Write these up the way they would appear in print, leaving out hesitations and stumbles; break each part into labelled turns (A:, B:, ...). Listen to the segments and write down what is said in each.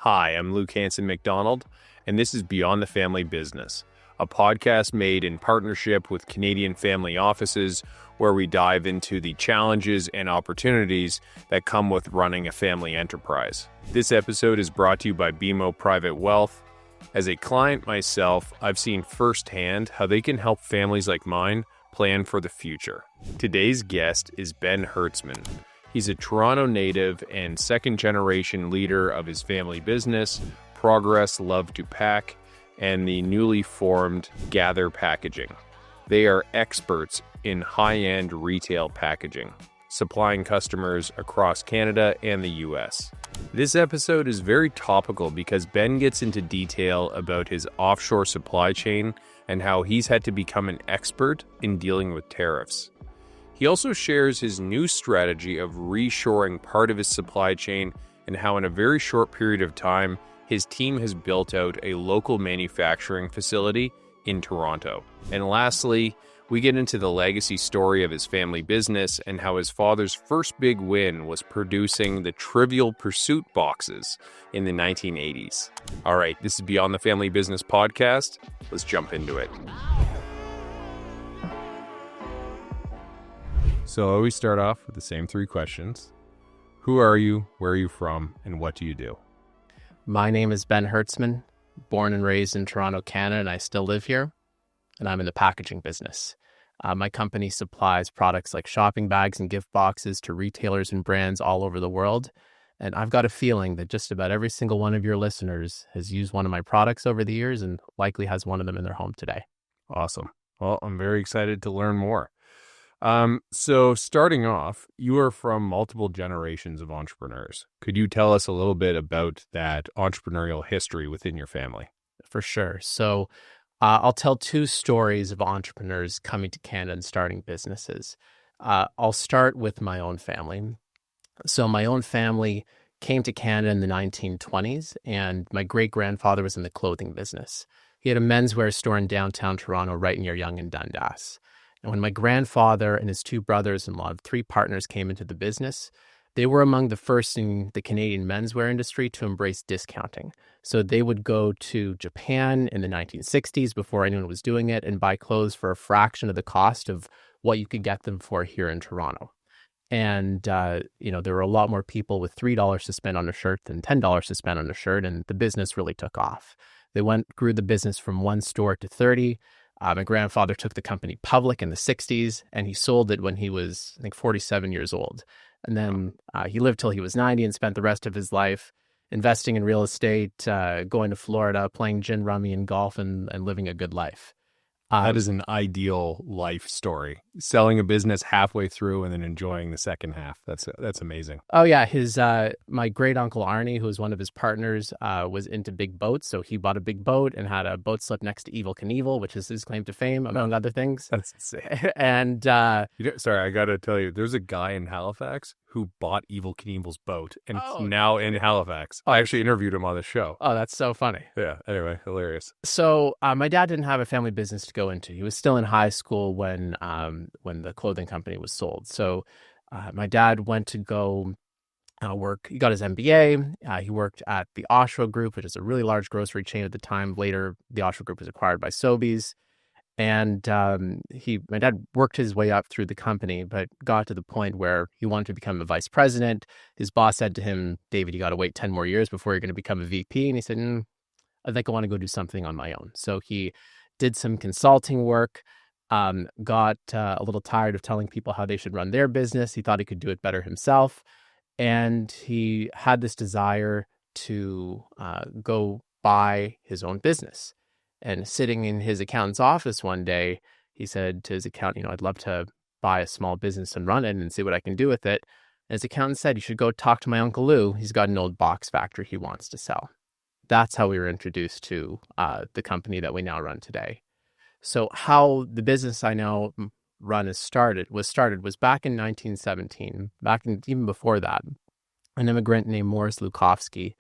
A: Hi, I'm Luke Hanson McDonald, and this is Beyond the Family Business, a podcast made in partnership with Canadian Family Offices, where we dive into the challenges and opportunities that come with running a family enterprise. This episode is brought to you by BMO Private Wealth. As a client myself, I've seen firsthand how they can help families like mine plan for the future. Today's guest is Ben Herzman. He's a Toronto native and second-generation leader of his family business, Progress Luv2Pak, and the newly formed Gather Packaging. They are experts in high-end retail packaging, supplying customers across Canada and the US. This episode is very topical because Ben gets into detail about his offshore supply chain and how he's had to become an expert in dealing with tariffs. He also shares his new strategy of reshoring part of his supply chain and how in a very short period of time, his team has built out a local manufacturing facility in Toronto. And lastly, we get into the legacy story of his family business and how his father's first big win was producing the Trivial Pursuit boxes in the 1980s. All right, this is Beyond the Family Business podcast. Let's jump into it. So I always start off with the same three questions. Who are you, where are you from, and what do you do?
B: My name is Ben Herzman, born and raised in Toronto, Canada, and I still live here, and I'm in the packaging business. My company supplies products like shopping bags and gift boxes to retailers and brands all over the world, and I've got a feeling that just about every single one of your listeners has used one of my products over the years and likely has one of them in their home today.
A: Awesome. Well, I'm very excited to learn more. So starting off, you are from multiple generations of entrepreneurs. Could you tell us a little bit about that entrepreneurial history within your family?
B: For sure. So I'll tell two stories of entrepreneurs coming to Canada and starting businesses. I'll start with my own family. So my own family came to Canada in the 1920s, and my great-grandfather was in the clothing business. He had a menswear store in downtown Toronto right near Yonge and Dundas. And when my grandfather and his two brothers-in-law, 3 partners, came into the business, they were among the first in the Canadian menswear industry to embrace discounting. So they would go to Japan in the 1960s before anyone was doing it and buy clothes for a fraction of the cost of what you could get them for here in Toronto. And, there were a lot more people with $3 to spend on a shirt than $10 to spend on a shirt, and the business really took off. They grew the business from 1 store to 30. My grandfather took the company public in the 60s, and he sold it when he was, I think, 47 years old. And then he lived till he was 90 and spent the rest of his life investing in real estate, going to Florida, playing gin rummy and golf, and living a good life.
A: That is an ideal life story. Selling a business halfway through and then enjoying the second half. That's amazing.
B: Oh yeah, my great uncle Arnie, who was one of his partners, was into big boats, so he bought a big boat and had a boat slip next to Evel Knievel, which is his claim to fame, among other things.
A: That's insane.
B: And
A: sorry, I got to tell you, there's a guy in Halifax who bought Evel Knievel's boat and now in Halifax. I actually interviewed him on the show.
B: Oh, that's so funny.
A: Yeah. Anyway, hilarious.
B: So my dad didn't have a family business to go into. He was still in high school when the clothing company was sold. So my dad went to go work. He got his MBA. He worked at the OnShoring Group, which is a really large grocery chain at the time. Later, the OnShoring Group was acquired by Sobeys. And my dad worked his way up through the company, but got to the point where he wanted to become a vice president. His boss said to him, "David, you got to wait 10 more years before you're going to become a VP." And he said, "I think I want to go do something on my own." So he did some consulting work, got a little tired of telling people how they should run their business. He thought he could do it better himself. And he had this desire to go buy his own business. And sitting in his accountant's office one day, he said to his accountant, "I'd love to buy a small business and run it and see what I can do with it." And his accountant said, "You should go talk to my Uncle Lou. He's got an old box factory he wants to sell." That's how we were introduced to the company that we now run today. So how the business I now run was started was back in 1917. Even before that, an immigrant named Morris Lukovsky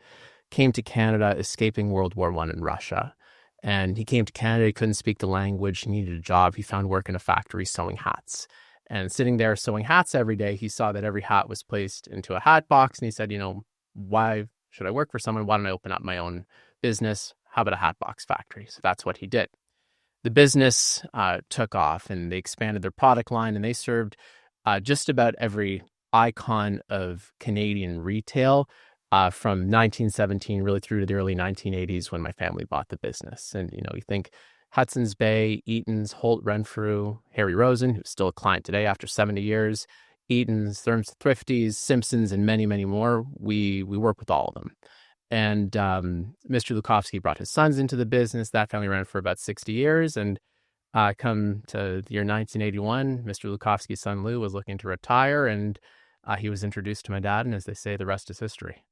B: came to Canada escaping World War I in Russia. And he came to Canada, he couldn't speak the language, he needed a job. He found work in a factory sewing hats. And sitting there sewing hats every day, he saw that every hat was placed into a hat box. And he said, why should I work for someone? Why don't I open up my own business? How about a hat box factory? So that's what he did. The business took off, and they expanded their product line, and they served just about every icon of Canadian retail from 1917 really through to the early 1980s when my family bought the business. And, you think Hudson's Bay, Eaton's, Holt Renfrew, Harry Rosen, who's still a client today after 70 years, Eaton's, Thrifties, Simpsons, and many, many more. We work with all of them. And Mr. Lukowski brought his sons into the business. That family ran for about 60 years. And come to the year 1981, Mr. Lukowski's son Lou was looking to retire, and he was introduced to my dad. And as they say, the rest is history.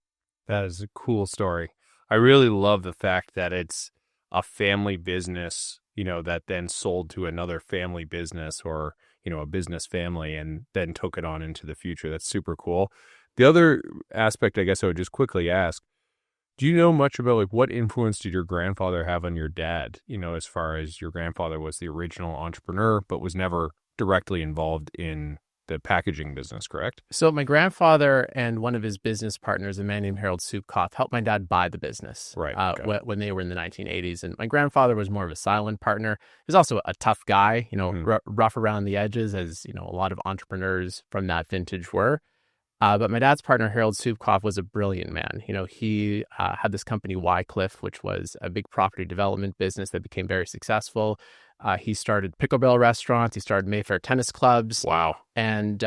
A: That is a cool story. I really love the fact that it's a family business, that then sold to another family business or, a business family and then took it on into the future. That's super cool. The other aspect, I guess I would just quickly ask, do you know much about what influence did your grandfather have on your dad? As far as your grandfather was the original entrepreneur, but was never directly involved in the packaging business, correct?
B: So my grandfather and one of his business partners, a man named Luv2Pak, helped my dad buy the business when they were in the 1980s. And my grandfather was more of a silent partner. He was also a tough guy, rough around the edges, as a lot of entrepreneurs from that vintage were. But my dad's partner, Harold Subkoff, was a brilliant man. He had this company, Wycliffe, which was a big property development business that became very successful. He started pickleball restaurants. He started Mayfair tennis clubs.
A: Wow.
B: And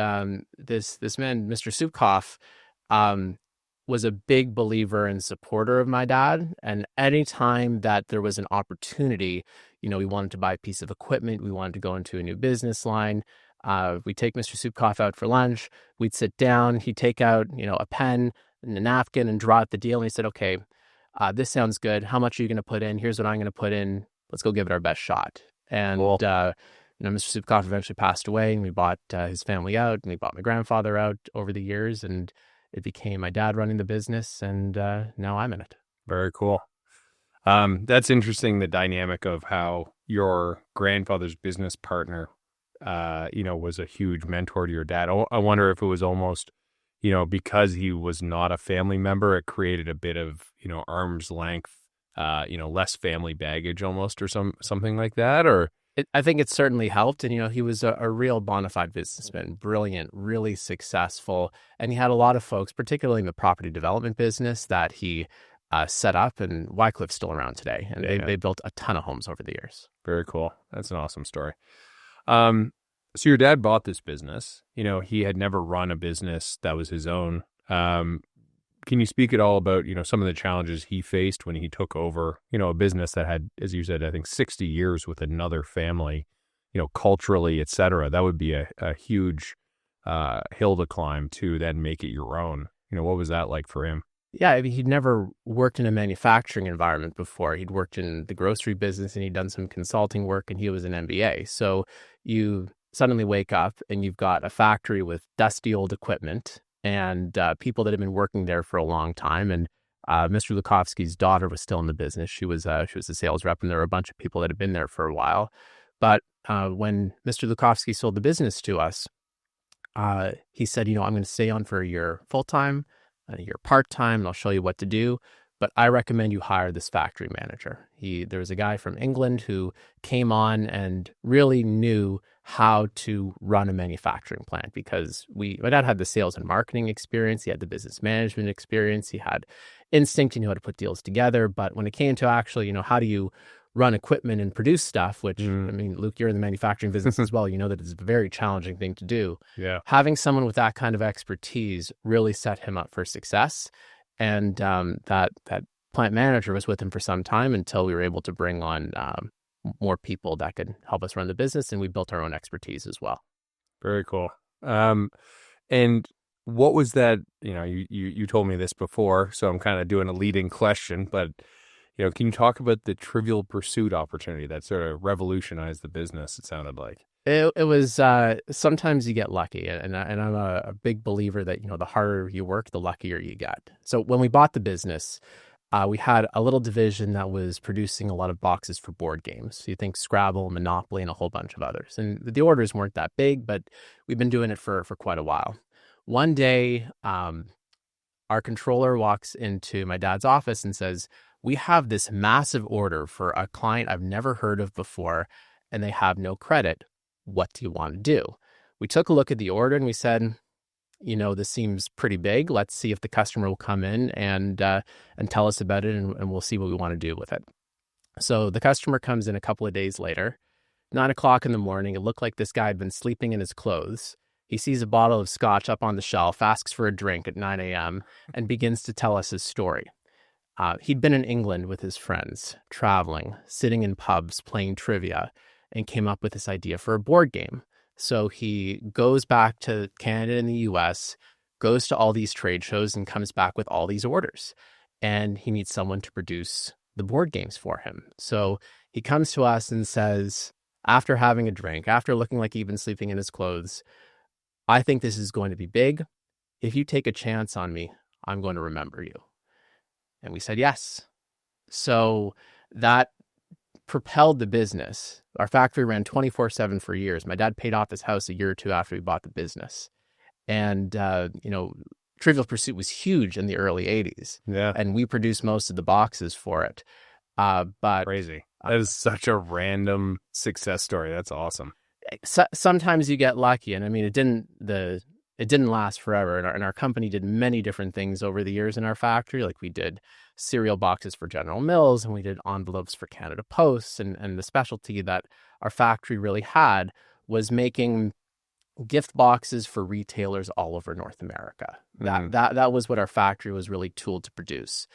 B: this man, Mr. Subkoff, was a big believer and supporter of my dad. And anytime that there was an opportunity, we wanted to buy a piece of equipment, we wanted to go into a new business line, we'd take Mr. Subkoff out for lunch. We'd sit down. He'd take out, a pen and a napkin and draw out the deal. And he said, okay, this sounds good. How much are you going to put in? Here's what I'm going to put in. Let's go give it our best shot. And,
A: cool.
B: Mr. Subkoff eventually passed away, and we bought his family out, and we bought my grandfather out over the years, and it became my dad running the business, and now I'm in it.
A: Very cool. That's interesting, the dynamic of how your grandfather's business partner was a huge mentor to your dad. I wonder if it was almost, because he was not a family member, it created a bit of, arm's length, less family baggage almost, or something like that, or?
B: I think it certainly helped. And, he was a real bona fide businessman, brilliant, really successful. And he had a lot of folks, particularly in the property development business, that he set up. And Wycliffe's still around today. And they built a ton of homes over the years.
A: Very cool. That's an awesome story. So your dad bought this business. He had never run a business that was his own. Can you speak at all about, some of the challenges he faced when he took over, a business that had, as you said, I think 60 years with another family, culturally, et cetera? That would be a huge hill to climb to then make it your own. What was that like for him?
B: Yeah, I mean, he'd never worked in a manufacturing environment before. He'd worked in the grocery business, and he'd done some consulting work, and he was an MBA. So you suddenly wake up and you've got a factory with dusty old equipment and people that have been working there for a long time. And Mr. Lukowski's daughter was still in the business. She was a sales rep, and there were a bunch of people that had been there for a while. But when Mr. Lukowski sold the business to us, he said, I'm going to stay on for a year full-time, a year part-time, and I'll show you what to do. But I recommend you hire this factory manager. There was a guy from England who came on and really knew how to run a manufacturing plant, because my dad had the sales and marketing experience. He had the business management experience. He had instinct. He knew how to put deals together. But when it came to actually, how do you run equipment and produce stuff, which, I mean, Luke, you're in the manufacturing business as well. You know that it's a very challenging thing to do.
A: Yeah.
B: Having someone with that kind of expertise really set him up for success. And that plant manager was with him for some time until we were able to bring on more people that could help us run the business, and we built our own expertise as well.
A: Very cool. And what was that? You told me this before, so I'm kind of doing a leading question, but can you talk about the Trivial Pursuit opportunity that sort of revolutionized the business? It sounded like.
B: It was sometimes you get lucky, and I'm a big believer that the harder you work, the luckier you get. So when we bought the business, we had a little division that was producing a lot of boxes for board games. So you think Scrabble, Monopoly, and a whole bunch of others. And the orders weren't that big, but we've been doing it for quite a while. One day, our controller walks into my dad's office and says, "We have this massive order for a client I've never heard of before, and they have no credit. What do you want to do?" We took a look at the order and we said, this seems pretty big. Let's see if the customer will come in and tell us about it, and we'll see what we want to do with it. So the customer comes in a couple of days later, 9:00 in the morning. It looked like this guy had been sleeping in his clothes. He sees a bottle of scotch up on the shelf, asks for a drink at 9 a.m., and begins to tell us his story. He'd been in England with his friends, traveling, sitting in pubs, playing trivia, and came up with this idea for a board game. So he goes back to Canada and the US, goes to all these trade shows, and comes back with all these orders. And he needs someone to produce the board games for him. So he comes to us and says, after having a drink, after looking like he'd been sleeping in his clothes, "I think this is going to be big. If you take a chance on me, I'm going to remember you." And we said yes. So that propelled the business. Our factory ran 24/7 for years. My dad paid off his house a year or two after we bought the business. And, Trivial Pursuit was huge in the early 80s.
A: Yeah.
B: And we produced most of the boxes for it. But
A: Crazy. That is such a random success story. That's awesome.
B: sometimes you get lucky. And I mean, it didn't last forever. And our company did many different things over the years in our factory. Like we did cereal boxes for General Mills, and we did envelopes for Canada Post. And the specialty that our factory really had was making gift boxes for retailers all over North America. That was what our factory was really tooled to produce.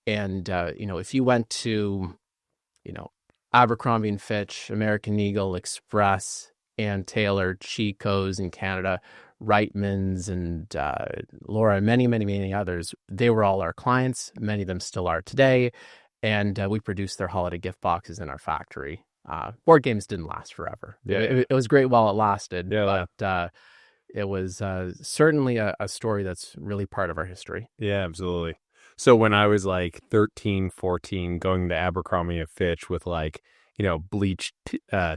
B: And, if you went to, Abercrombie and Fitch, American Eagle, Express, Ann Taylor, Chico's in Canada, Reitman's, and Laura, many, many, many others, they were all our clients. Many of them still are today. And we produced their holiday gift boxes in our factory. Board games didn't last forever.
A: Yeah.
B: It was great while it lasted,
A: Yeah.
B: but it was certainly a story that's really part of our history.
A: Yeah, absolutely. So when I was like 13, 14, going to Abercrombie and Fitch with bleached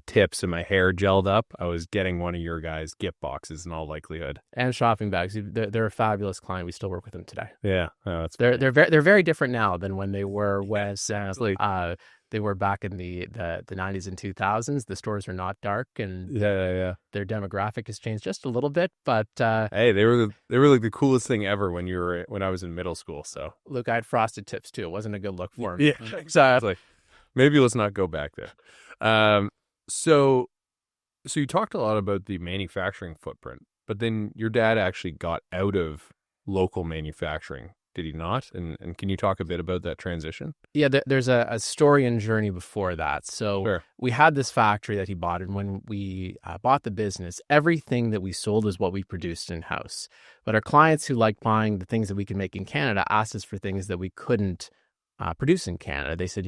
A: tips and my hair gelled up, I was getting one of your guys' gift boxes in all likelihood.
B: And shopping bags. They're a fabulous client. We still work with them today.
A: Yeah. Oh,
B: they're very different now than when they were they were back in the 90s and 2000s. The stores are not dark, and
A: yeah.
B: Their demographic has changed just a little bit, but
A: hey, they were like the coolest thing ever when I was in middle school. So
B: look, I had frosted tips too. It wasn't a good look for them.
A: Yeah, exactly. Maybe let's not go back there. So you talked a lot about the manufacturing footprint, but then your dad actually got out of local manufacturing. Did he not? And can you talk a bit about that transition?
B: Yeah, there's a story and journey before that. So
A: Sure.
B: We had this factory that he bought, and when we bought the business, everything that we sold was what we produced in-house. But our clients who liked buying the things that we could make in Canada asked us for things that we couldn't produce in Canada. They said,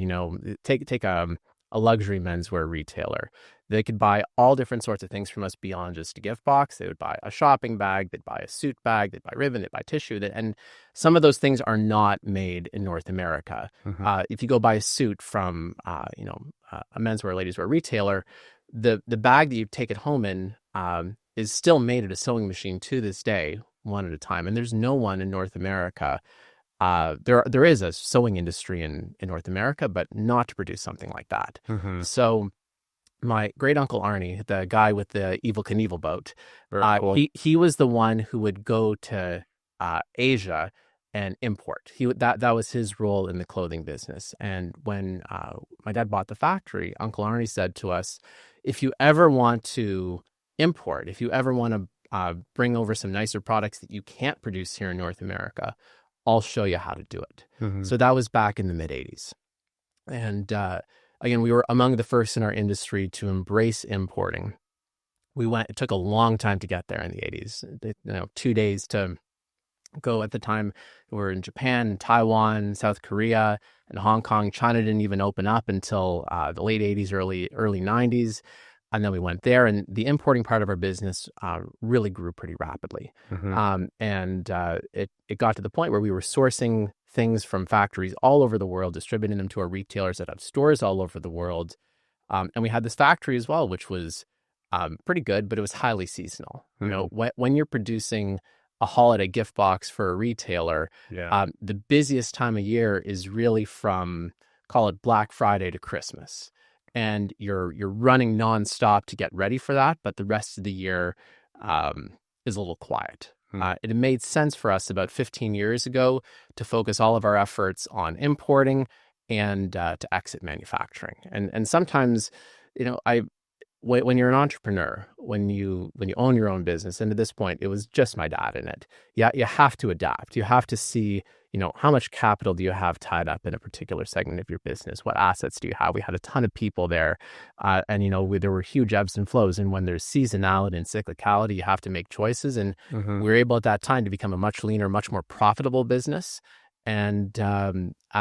B: take a luxury menswear retailer. They could buy all different sorts of things from us beyond just a gift box. They would buy a shopping bag, they'd buy a suit bag, they'd buy ribbon, they'd buy tissue. And some of those things are not made in North America.
A: Mm-hmm.
B: If you go buy a suit from, a menswear, ladieswear retailer, the bag that you take it home in is still made at a sewing machine to this day, one at a time. And there's no one in North America. There is a sewing industry in North America, but not to produce something like that.
A: Mm-hmm.
B: So my great uncle Arnie, the guy with the Evel Knievel boat,
A: Cool.
B: he was the one who would go to Asia and import. That was his role in the clothing business. And when my dad bought the factory, Uncle Arnie said to us, if you ever want to import, if you ever want to bring over some nicer products that you can't produce here in North America, I'll show you how to do it.
A: Mm-hmm.
B: So that was back in the mid 80s. And again, we were among the first in our industry to embrace importing. It took a long time to get there in the 80s. 2 days to go. At the time, we were in Japan, Taiwan, South Korea, and Hong Kong. China didn't even open up until the late 80s, early 90s. And then we went there, and the importing part of our business really grew pretty rapidly.
A: Mm-hmm.
B: It got to the point where we were sourcing things from factories all over the world, distributing them to our retailers that have stores all over the world. And we had this factory as well, which was pretty good, but it was highly seasonal.
A: Mm-hmm.
B: When you're producing a holiday gift box for a retailer,
A: Yeah.
B: the busiest time of year is really from, call it Black Friday to Christmas. And you're running nonstop to get ready for that, but the rest of the year is a little quiet. It made sense for us about 15 years ago to focus all of our efforts on importing and to exit manufacturing. And sometimes, when you're an entrepreneur, when you own your own business, and at this point, it was just my dad in it. Yeah, you have to adapt. You have to see, how much capital do you have tied up in a particular segment of your business? What assets do you have? We had a ton of people there, and there were huge ebbs and flows. And when there's seasonality and cyclicality, you have to make choices. And we were able at that time to become a much leaner, much more profitable business. And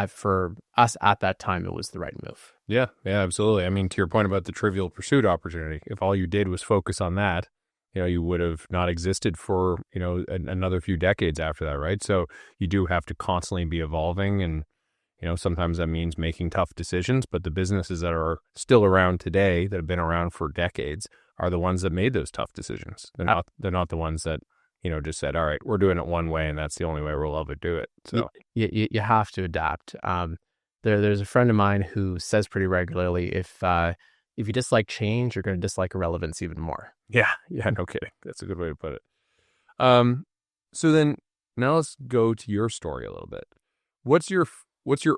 B: for us at that time, it was the right move.
A: Yeah, absolutely. I mean, to your point about the trivial pursuit opportunity, if all you did was focus on that, you would have not existed for, another few decades after that, right? So you do have to constantly be evolving, and, sometimes that means making tough decisions, but the businesses that are still around today, that have been around for decades, are the ones that made those tough decisions. They're not the ones that, just said, all right, we're doing it one way and that's the only way we'll ever do it. So
B: you have to adapt. There's a friend of mine who says pretty regularly, if you dislike change, you're going to dislike irrelevance even more.
A: Yeah, no kidding. That's a good way to put it. So then now let's go to your story a little bit. What's your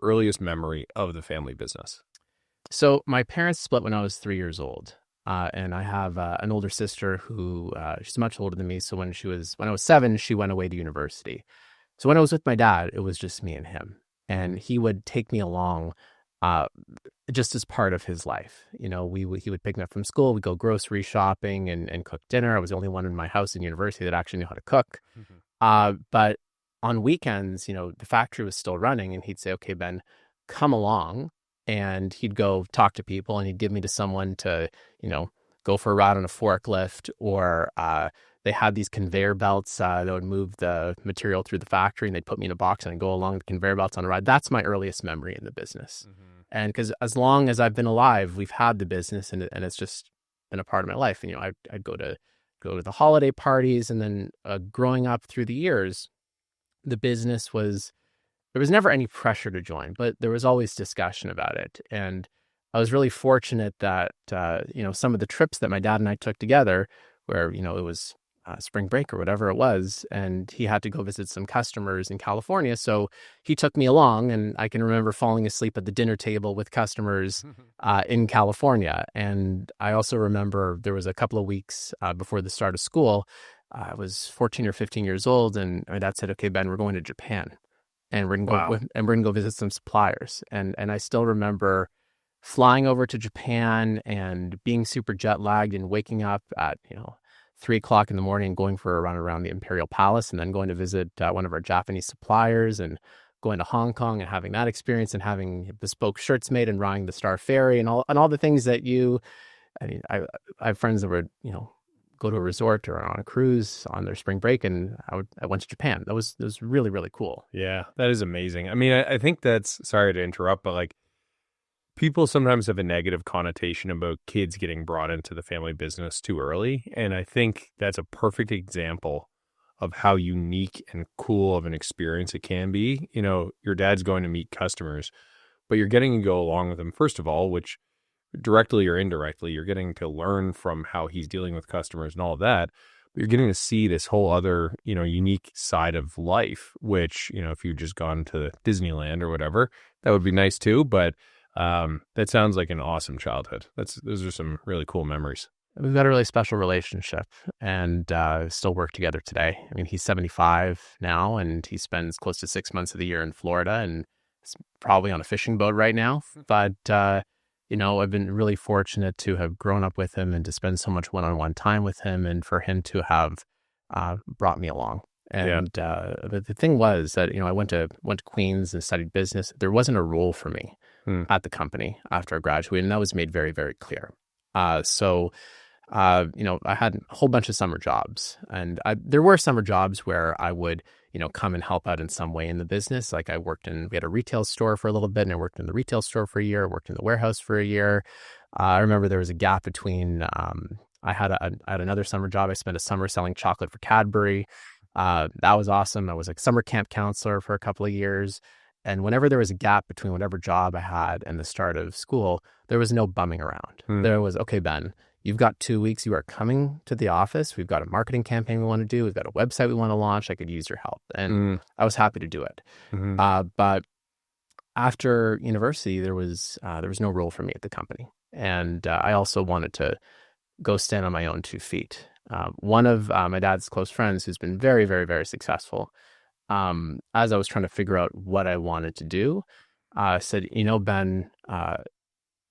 A: earliest memory of the family business?
B: So my parents split when I was 3 years old. And I have an older sister who she's much older than me. So when I was 7, she went away to university. So when I was with my dad, it was just me and him, and he would take me along just as part of his life. He would pick me up from school. We'd go grocery shopping and cook dinner. I was the only one in my house in university that actually knew how to cook. But on weekends, the factory was still running, and he'd say, "Okay, Ben, come along." And he'd go talk to people, and he'd give me to someone to, go for a ride on a forklift, or they had these conveyor belts that would move the material through the factory, and they'd put me in a box and I'd go along the conveyor belts on a ride. That's my earliest memory in the business. And because as long as I've been alive, we've had the business, and it's just been a part of my life. And, I'd go to the holiday parties, and then growing up through the years, the business there was never any pressure to join, but there was always discussion about it. And I was really fortunate that, some of the trips that my dad and I took together, where, it was spring break or whatever it was, and he had to go visit some customers in California. So he took me along, and I can remember falling asleep at the dinner table with customers in California. And I also remember there was a couple of weeks before the start of school. I was 14 or 15 years old, and my dad said, "Okay, Ben, we're going to Japan. And we're gonna go visit some suppliers." And I still remember flying over to Japan and being super jet lagged and waking up at 3:00 in the morning, going for a run around the Imperial Palace, and then going to visit one of our Japanese suppliers, and going to Hong Kong and having that experience, and having bespoke shirts made, and riding the Star Ferry, and all the things that I have friends that would go to a resort or on a cruise on their spring break, and I went to Japan. That was really, really cool.
A: Yeah, that is amazing. I mean, I think that's, sorry to interrupt, but like, people sometimes have a negative connotation about kids getting brought into the family business too early. And I think that's a perfect example of how unique and cool of an experience it can be. Your dad's going to meet customers, but you're getting to go along with them, first of all, which directly or indirectly, you're getting to learn from how he's dealing with customers and all of that. But you're getting to see this whole other, unique side of life, which, if you'd just gone to Disneyland or whatever, that would be nice too. But that sounds like an awesome childhood. Those are some really cool memories.
B: We've got a really special relationship, and still work together today. I mean, he's 75 now, and he spends close to 6 months of the year in Florida, and is probably on a fishing boat right now. But I've been really fortunate to have grown up with him and to spend so much one-on-one time with him, and for him to have brought me along. And the thing was that, I went to Queens and studied business. There wasn't a role for me at the company after I graduated, and that was made very, very clear. So I had a whole bunch of summer jobs, and there were summer jobs where I would, come and help out in some way in the business. Like we had a retail store for a little bit, and I worked in the retail store for a year. I worked in the warehouse for a year. I remember there was a gap between, I had another summer job. I spent a summer selling chocolate for Cadbury. That was awesome. I was like summer camp counselor for a couple of years. And whenever there was a gap between whatever job I had and the start of school, there was no bumming around. There was, okay, Ben, you've got 2 weeks. You are coming to the office. We've got a marketing campaign we want to do. We've got a website we want to launch. I could use your help. And I was happy to do it. But after university, there was no role for me at the company. And I also wanted to go stand on my own 2 feet. One of my dad's close friends, who's been very, very, very successful, as I was trying to figure out what I wanted to do, said, Ben,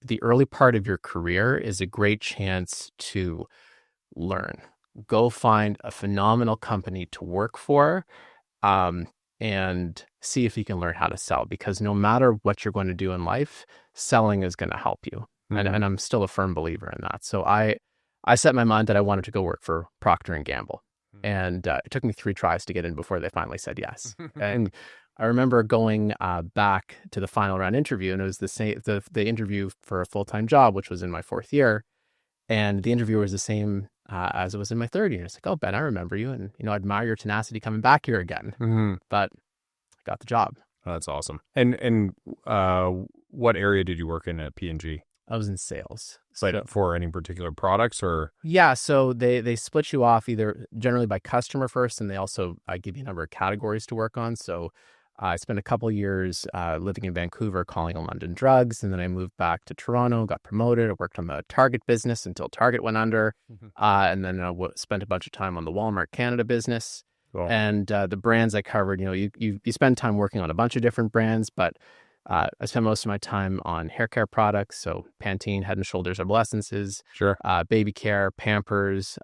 B: the early part of your career is a great chance to learn. Go find a phenomenal company to work for, and see if you can learn how to sell, because no matter what you're going to do in life, selling is going to help you. And I'm still a firm believer in that. So I set my mind that I wanted to go work for Procter & Gamble. And it took me 3 tries to get in before they finally said yes. And I remember going back to the final round interview, and it was the interview for a full-time job, which was in my 4th year. And the interview was the same as it was in my 3rd year. It's like, oh, Ben, I remember you. And, I admire your tenacity coming back here again. But I got the job.
A: Oh, that's awesome. And what area did you work in at P&G?
B: I was in sales.
A: But for any particular products or?
B: Yeah, so they split you off either generally by customer first, and they also give you a number of categories to work on. So I spent a couple years living in Vancouver calling on London drugs, and then I moved back to Toronto, got promoted. I worked on the Target business until Target went under, and then I spent a bunch of time on the Walmart Canada business. Cool. And the brands I covered, you spend time working on a bunch of different brands, but I spent most of my time on hair care products, so Pantene, Head & Shoulders Adolescences, baby care, Pampers,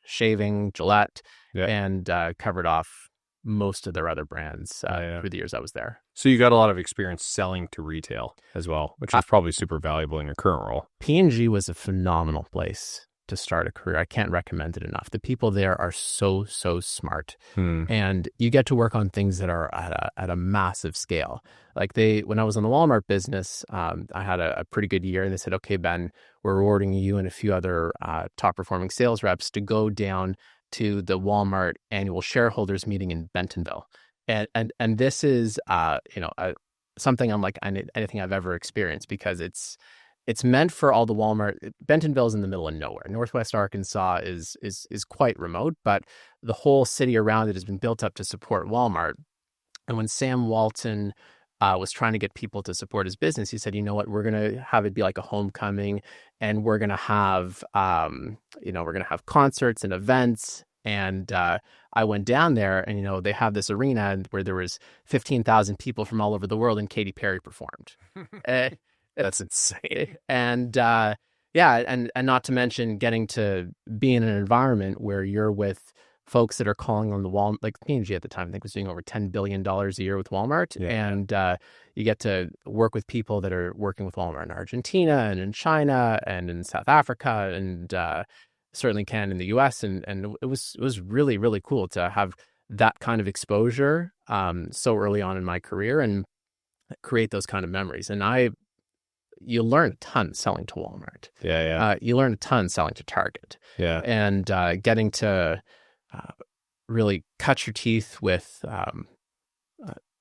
B: shaving, Gillette, and covered off most of their other brands through the years I was there.
A: So you got a lot of experience selling to retail as well, which is probably super valuable in your current role.
B: P&G was a phenomenal place to start a career. I can't recommend it enough. The people there are so smart, and you get to work on things that are at a massive scale. Like when I was in the Walmart business, I had a pretty good year, and they said, okay, Ben, we're rewarding you and a few other top performing sales reps to go down to the Walmart annual shareholders meeting in Bentonville. And this is something unlike anything I've ever experienced, because it's meant for all the Walmart. Bentonville's in the middle of nowhere. Northwest Arkansas is quite remote, but the whole city around it has been built up to support Walmart. And when Sam Walton was trying to get people to support his business, he said, you know what, we're going to have it be like a homecoming, and we're going to have, concerts and events. And I went down there, and, they have this arena where there was 15,000 people from all over the world, and Katy Perry performed.
A: That's insane.
B: And and not to mention getting to be in an environment where you're with folks that are calling on the Walmart, like P&G at the time, I think was doing over $10 billion a year with Walmart. Yeah. And you get to work with people that are working with Walmart in Argentina and in China and in South Africa and certainly can in the US. And it was really, really cool to have that kind of exposure so early on in my career and create those kind of memories. And you learn a ton selling to Walmart. You learn a ton selling to Target. And getting to really cut your teeth with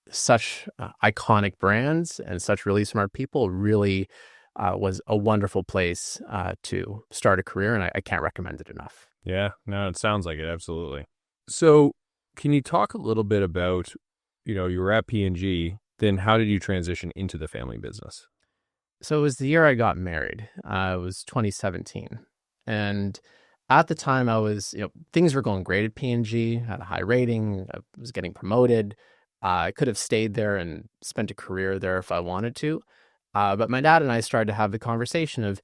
B: such iconic brands and such really smart people really was a wonderful place to start a career, and I can't recommend it enough.
A: Yeah, no, it sounds like it, absolutely. So can you talk a little bit about, you were at P&G, then how did you transition into the family business?
B: So it was the year I got married. It was 2017. And at the time I was, things were going great at P&G, had a high rating, I was getting promoted. I could have stayed there and spent a career there if I wanted to. But my dad and I started to have the conversation of,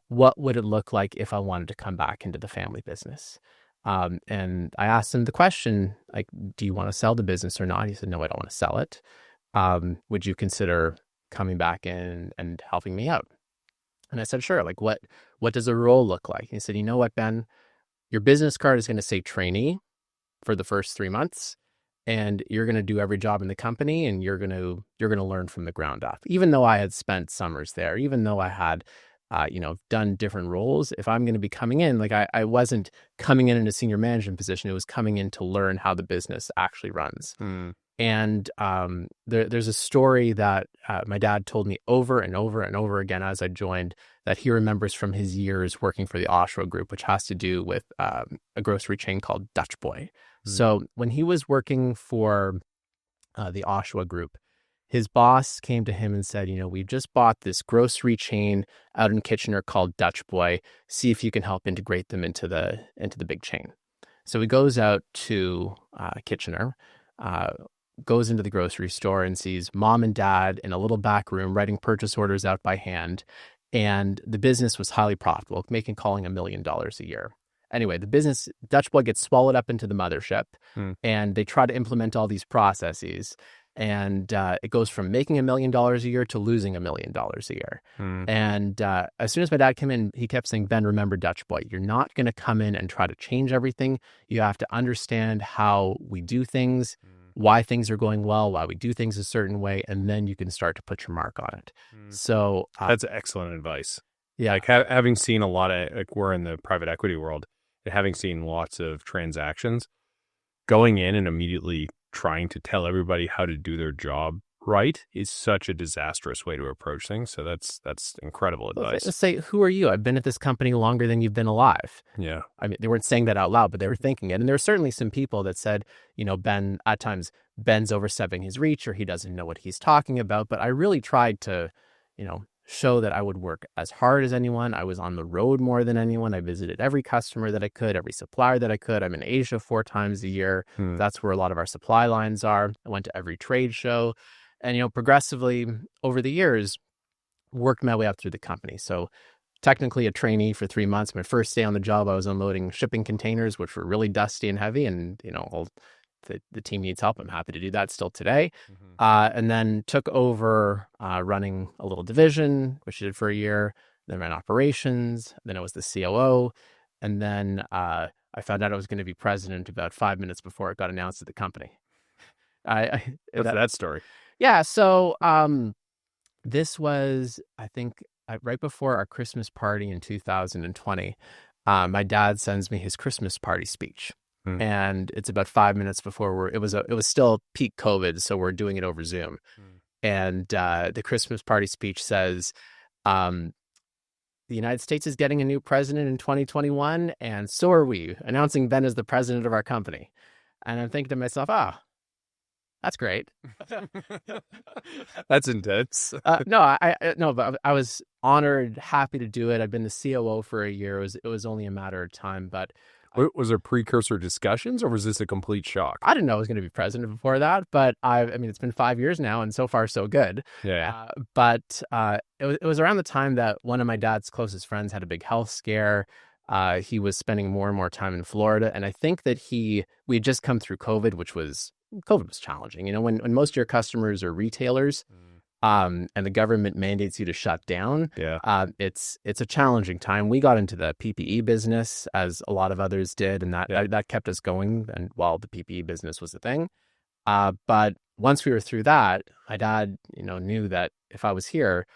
B: what would it look like if I wanted to come back into the family business? And I asked him the question, like, do you want to sell the business or not? He said, no, I don't want to sell it. Would you consider coming back in and helping me out? And I said, sure. Like, what does a role look like? He said, you know what, Ben, your business card is going to say trainee for the first 3 months, and you're going to do every job in the company, and you're going to learn from the ground up. Even though I had spent summers there, even though I had done different roles. If I'm going to be coming in, like I wasn't coming in a senior management position. It was coming in to learn how the business actually runs. And there's a story that my dad told me over and over and over again as I joined that he remembers from his years working for the Offshore Group, which has to do with a grocery chain called Dutch Boy. So when he was working for the Offshore Group, his boss came to him and said, we've just bought this grocery chain out in Kitchener called Dutch Boy. See if you can help integrate them into the big chain. So he goes out to Kitchener, goes into the grocery store and sees mom and dad in a little back room writing purchase orders out by hand. And the business was highly profitable, calling $1 million a year. Anyway, the business, Dutch Boy, gets swallowed up into the mothership, and they try to implement all these processes. And it goes from making $1 million a year to losing $1 million a year. And as soon as my dad came in, he kept saying, Ben, remember Dutch Boy, you're not going to come in and try to change everything. You have to understand how we do things, why things are going well, why we do things a certain way, and then you can start to put your mark on it. So
A: that's excellent advice.
B: Yeah.
A: Like having seen a lot of, like we're in the private equity world, and having seen lots of transactions, going in and immediately trying to tell everybody how to do their job right is such a disastrous way to approach things. So that's incredible advice.
B: Let's say, who are you? I've been at this company longer than you've been alive.
A: Yeah.
B: I mean, they weren't saying that out loud, but they were thinking it. And there were certainly some people that said, Ben, at times, Ben's overstepping his reach or he doesn't know what he's talking about. But I really tried to, show that I would work as hard as anyone. I was on the road more than anyone. I visited every customer that I could, every supplier that I could. I'm in Asia 4 times a year. That's where a lot of our supply lines are. I went to every trade show. And, progressively over the years, worked my way up through the company. So technically a trainee for 3 months. My first day on the job, I was unloading shipping containers, which were really dusty and heavy. And, the team needs help. I'm happy to do that still today. And then took over running a little division, which I did for a year. Then ran operations. Then I was the COO. And then I found out I was going to be president about 5 minutes before it got announced at the company.
A: What's that story?
B: Yeah. So this was, I think, right before our Christmas party in 2020. My dad sends me his Christmas party speech. And it's about 5 minutes before it was still peak COVID, so we're doing it over Zoom. And the Christmas party speech says, the United States is getting a new president in 2021, and so are we, announcing Ben as the president of our company. And I'm thinking to myself, that's great.
A: That's intense.
B: No, but I was honored, happy to do it. I'd been the COO for a year. It was only a matter of time, but
A: was there precursor discussions, or was this a complete shock?
B: I didn't know I was going to be president before that, but it's been 5 years now, and so far so good.
A: Yeah.
B: But it was around the time that one of my dad's closest friends had a big health scare. He was spending more and more time in Florida, and I think that we had just come through COVID, COVID was challenging. When most of your customers are retailers, and the government mandates you to shut down, it's a challenging time. We got into the PPE business, as a lot of others did, and that kept us going. And while the PPE business was a thing, but once we were through that, my dad, knew that if I was here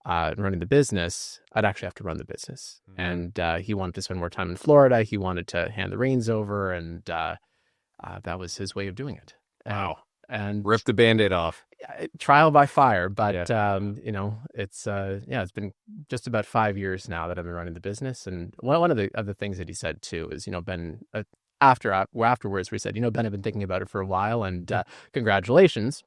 B: running the business, I'd actually have to run the business. And he wanted to spend more time in Florida. He wanted to hand the reins over, and that was his way of doing it.
A: Wow.
B: And
A: rip the Band-Aid off.
B: Trial by fire, but it's been just about 5 years now that I've been running the business. And one of the other things that he said too is, Ben, afterwards we said, Ben, I've been thinking about it for a while, and congratulations.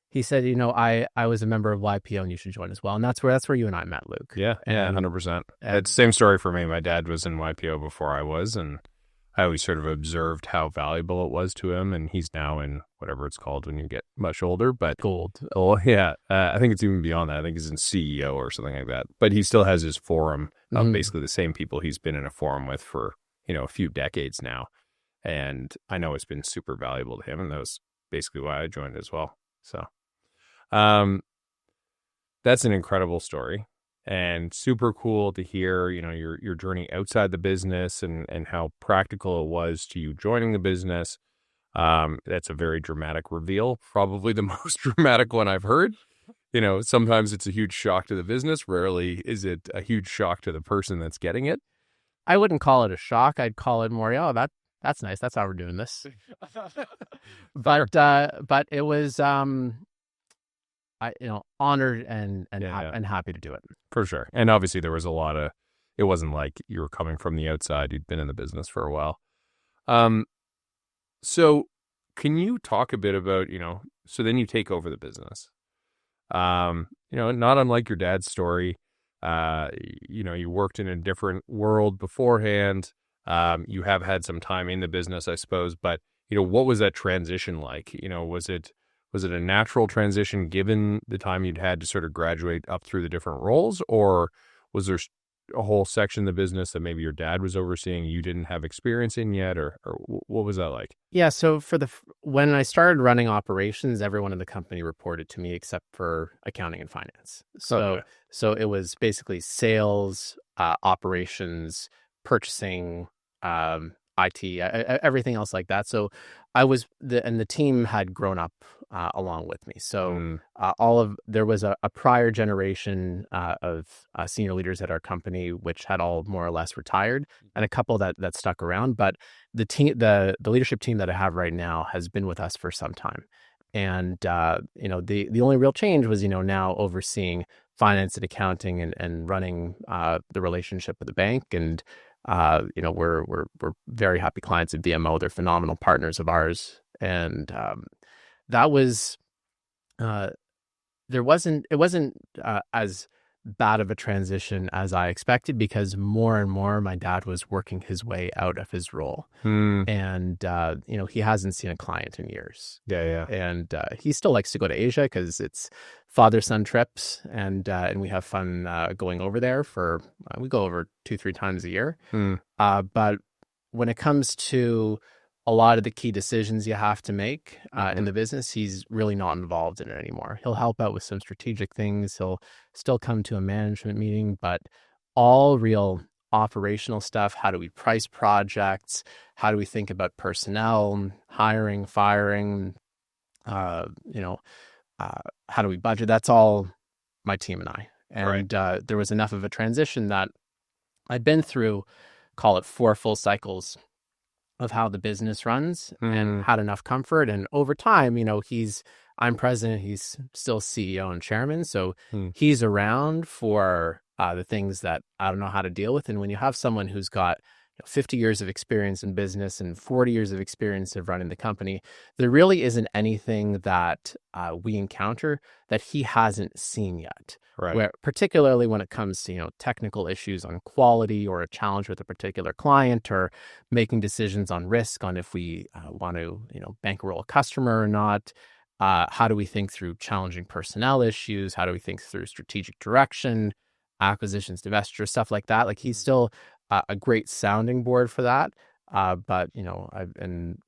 B: He said, I was a member of YPO, and you should join as well. And that's where you and I met, Luke.
A: Yeah, 100%. It's the same story for me. My dad was in YPO before I was, and I always sort of observed how valuable it was to him, and he's now in whatever it's called when you get much older. But
B: gold.
A: Oh yeah, I think it's even beyond that. I think he's in CEO or something like that. But he still has his forum of basically the same people he's been in a forum with for a few decades now, and I know it's been super valuable to him, and that was basically why I joined as well. So, that's an incredible story. And super cool to hear, your journey outside the business and how practical it was to you joining the business. That's a very dramatic reveal, probably the most dramatic one I've heard. sometimes it's a huge shock to the business. Rarely is it a huge shock to the person that's getting it.
B: I wouldn't call it a shock. I'd call it more, oh, that's nice. That's how we're doing this. But it was, honored and happy to do it.
A: For sure. And obviously there was it wasn't like you were coming from the outside. You'd been in the business for a while. So can you talk a bit about, so then you take over the business, not unlike your dad's story. You worked in a different world beforehand. You have had some time in the business, I suppose, but, what was that transition like? Was it a natural transition given the time you'd had to sort of graduate up through the different roles, or was there a whole section of the business that maybe your dad was overseeing you didn't have experience in yet, or what was that like?
B: Yeah, so when I started running operations, everyone in the company reported to me except for accounting and finance. So it was basically sales, operations, purchasing, IT, everything else like that. So the team had grown up along with me. So there was a prior generation of senior leaders at our company, which had all more or less retired, and a couple that stuck around. But the leadership team that I have right now has been with us for some time. And the only real change was now overseeing finance and accounting and running the relationship with the bank. And we're very happy clients of BMO. They're phenomenal partners of ours. And that was it wasn't as bad of a transition as I expected, because more and more my dad was working his way out of his role. And he hasn't seen a client in years. And he still likes to go to Asia because it's father-son trips, and we have fun going over there. We go over 2-3 times a year. But when it comes to a lot of the key decisions you have to make in the business, he's really not involved in it anymore. He'll help out with some strategic things. He'll still come to a management meeting, but all real operational stuff. How do we price projects? How do we think about personnel, hiring, firing? How do we budget? That's all my team and I. And there was enough of a transition that I'd been through, call it 4 full cycles of how the business runs, and had enough comfort. And over time, I'm president, he's still CEO and chairman. So he's around for the things that I don't know how to deal with. And when you have someone who's got 50 years of experience in business and 40 years of experience of running the company, there really isn't anything that we encounter that he hasn't seen yet. Where, particularly when it comes to technical issues on quality, or a challenge with a particular client, or making decisions on risk, on if we want to bankroll a customer or not. How do we think through challenging personnel issues? How do we think through strategic direction, acquisitions, divestitures, stuff like that? Like, he's still a great sounding board for that. But I've been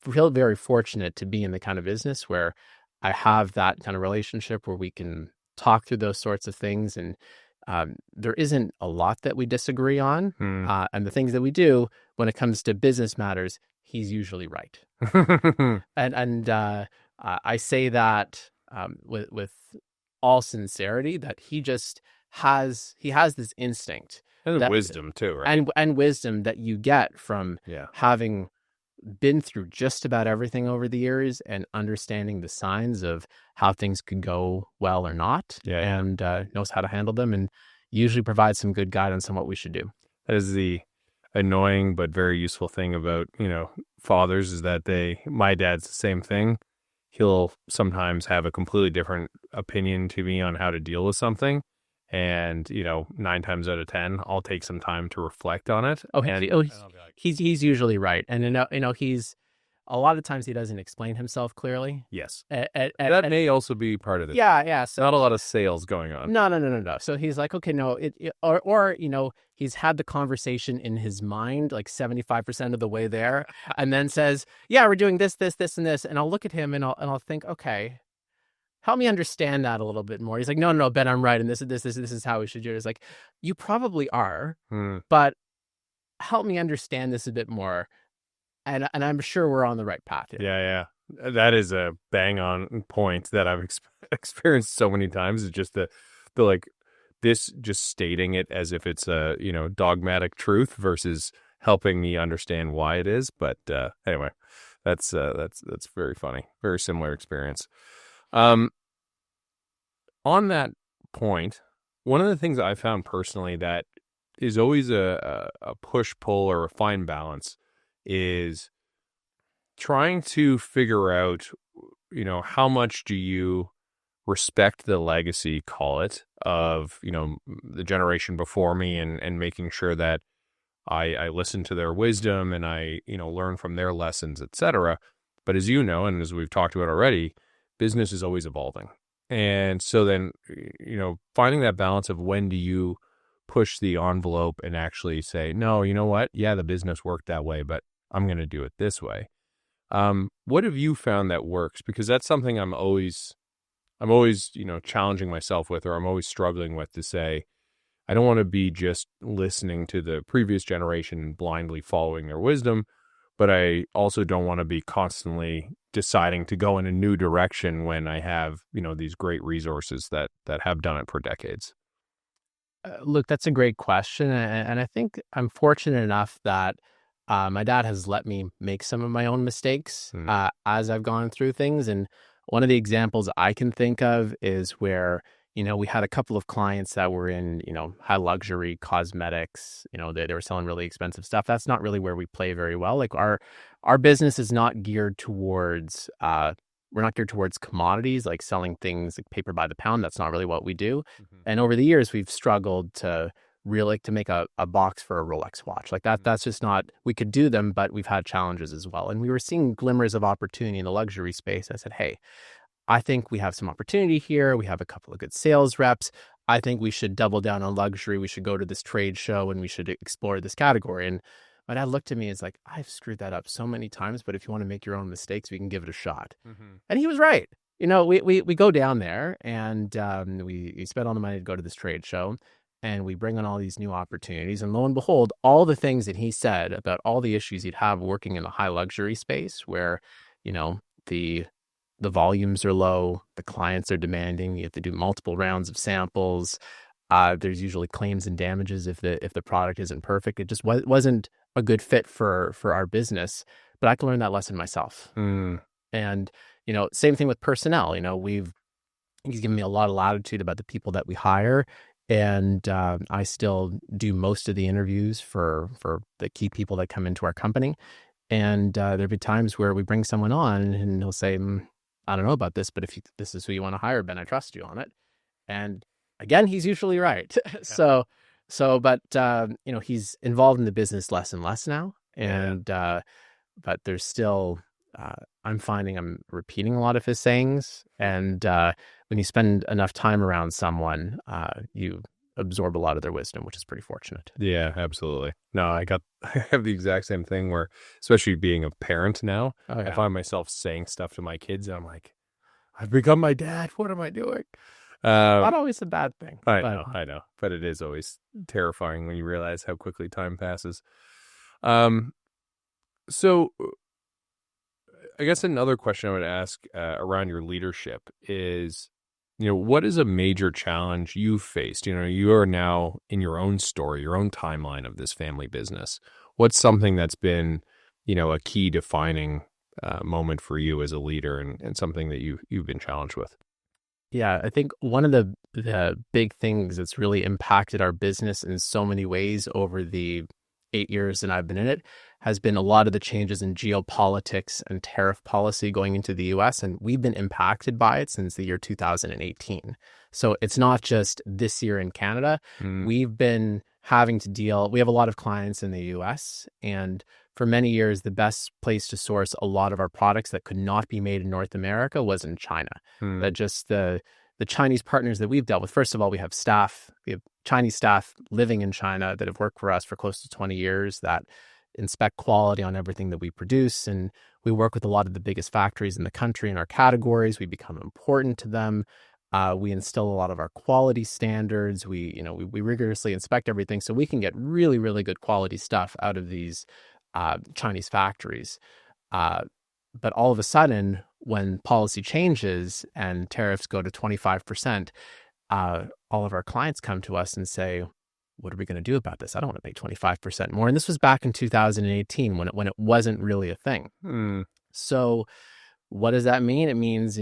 B: feel very fortunate to be in the kind of business where I have that kind of relationship where we can talk through those sorts of things. And there isn't a lot that we disagree on. And the things that we do, when it comes to business matters, he's usually right. And I say that with all sincerity, that he just has this instinct.
A: And wisdom too, right?
B: And wisdom that you get from having been through just about everything over the years, and understanding the signs of how things could go well or not, and knows how to handle them, and usually provides some good guidance on what we should do.
A: That is the annoying but very useful thing about, fathers, is that my dad's the same thing. He'll sometimes have a completely different opinion to me on how to deal with something. And, 9 times out of 10, I'll take some time to reflect on it.
B: He's usually right. And, he's, a lot of times he doesn't explain himself clearly.
A: Yes. That may also be part of it.
B: Yeah. So
A: not a lot of sales going on.
B: No. So he's like, okay, no, he's had the conversation in his mind, like 75% of the way there, and then says, yeah, we're doing this, and this. And I'll look at him and I'll think, okay, help me understand that a little bit more. He's like, no, Ben, I'm right. And this is how we should do it. It's like, you probably are, but help me understand this a bit more. And I'm sure we're on the right path here.
A: Yeah. That is a bang on point that I've experienced so many times. It's just the like this just stating it as if it's a, dogmatic truth versus helping me understand why it is. But anyway, that's very funny. Very similar experience. Um, on that point, one of the things I found personally that is always a push pull or a fine balance is trying to figure out, how much do you respect the legacy, call it, of, the generation before me, and making sure that I listen to their wisdom and I, learn from their lessons, etc. But as you know, and as we've talked about already, business is always evolving. And so then, finding that balance of when do you push the envelope and actually say, no, you know what? Yeah, the business worked that way, but I'm going to do it this way. What have you found that works? Because that's something I'm always, challenging myself with, or I'm always struggling with, to say, I don't want to be just listening to the previous generation and blindly following their wisdom, but I also don't want to be constantly deciding to go in a new direction when I have, these great resources that have done it for decades.
B: Look, that's a great question. And I think I'm fortunate enough that my dad has let me make some of my own mistakes as I've gone through things. And one of the examples I can think of is where, we had a couple of clients that were in, high luxury cosmetics. They were selling really expensive stuff. That's not really where we play very well. Like our business is not geared towards, we're not geared towards commodities, like selling things like paper by the pound. That's not really what we do.
A: Mm-hmm.
B: And over the years, we've struggled to really to make a box for a Rolex watch. Like that, that's just not, we could do them, but we've had challenges as well. And we were seeing glimmers of opportunity in the luxury space. I said, hey, I think we have some opportunity here. We have a couple of good sales reps. I think we should double down on luxury. We should go to this trade show and we should explore this category. And my dad looked at me as like, I've screwed that up so many times, but if you want to make your own mistakes, we can give it a shot.
A: Mm-hmm.
B: And he was right. We go down there and we spend all the money to go to this trade show. And we bring on all these new opportunities. And lo and behold, all the things that he said about all the issues he'd have working in the high luxury space where, the volumes are low, the clients are demanding, you have to do multiple rounds of samples. There's usually claims and damages if the product isn't perfect. It just wasn't a good fit for our business. But I can learn that lesson myself. And, same thing with personnel. He's given me a lot of latitude about the people that we hire. And I still do most of the interviews for the key people that come into our company. And there'll be times where we bring someone on and he'll say, I don't know about this, but if this is who you want to hire, Ben, I trust you on it. And again, he's usually right. Yeah. But he's involved in the business less and less now. And, but there's still, I'm finding I'm repeating a lot of his sayings. And when you spend enough time around someone, you absorb a lot of their wisdom, which is pretty fortunate.
A: Yeah, absolutely. No, I have the exact same thing where, especially being a parent now, I find myself saying stuff to my kids and I'm like, I've become my dad. What am I doing?
B: Not always a bad thing.
A: I know. But it is always terrifying when you realize how quickly time passes. So I guess another question I would ask around your leadership is, what is a major challenge you've faced? You are now in your own story, your own timeline of this family business. What's something that's been, a key defining moment for you as a leader and something that you've been challenged with?
B: Yeah, I think one of the big things that's really impacted our business in so many ways over the 8 years that I've been in it has been a lot of the changes in geopolitics and tariff policy going into the US. And we've been impacted by it since the year 2018. So it's not just this year in Canada. We've been having to we have a lot of clients in the US. And for many years, the best place to source a lot of our products that could not be made in North America was in China. That just the Chinese partners that we've dealt with, first of all, we have Chinese staff living in China that have worked for us for close to 20 years that inspect quality on everything that we produce. And we work with a lot of the biggest factories in the country in our categories. We become important to them. We instill a lot of our quality standards. We rigorously inspect everything so we can get really, really good quality stuff out of these Chinese factories. But all of a sudden, when policy changes and tariffs go to 25%, all of our clients come to us and say, what are we going to do about this? I don't want to pay 25% more. And this was back in 2018 when it wasn't really a thing. So what does that mean? It means,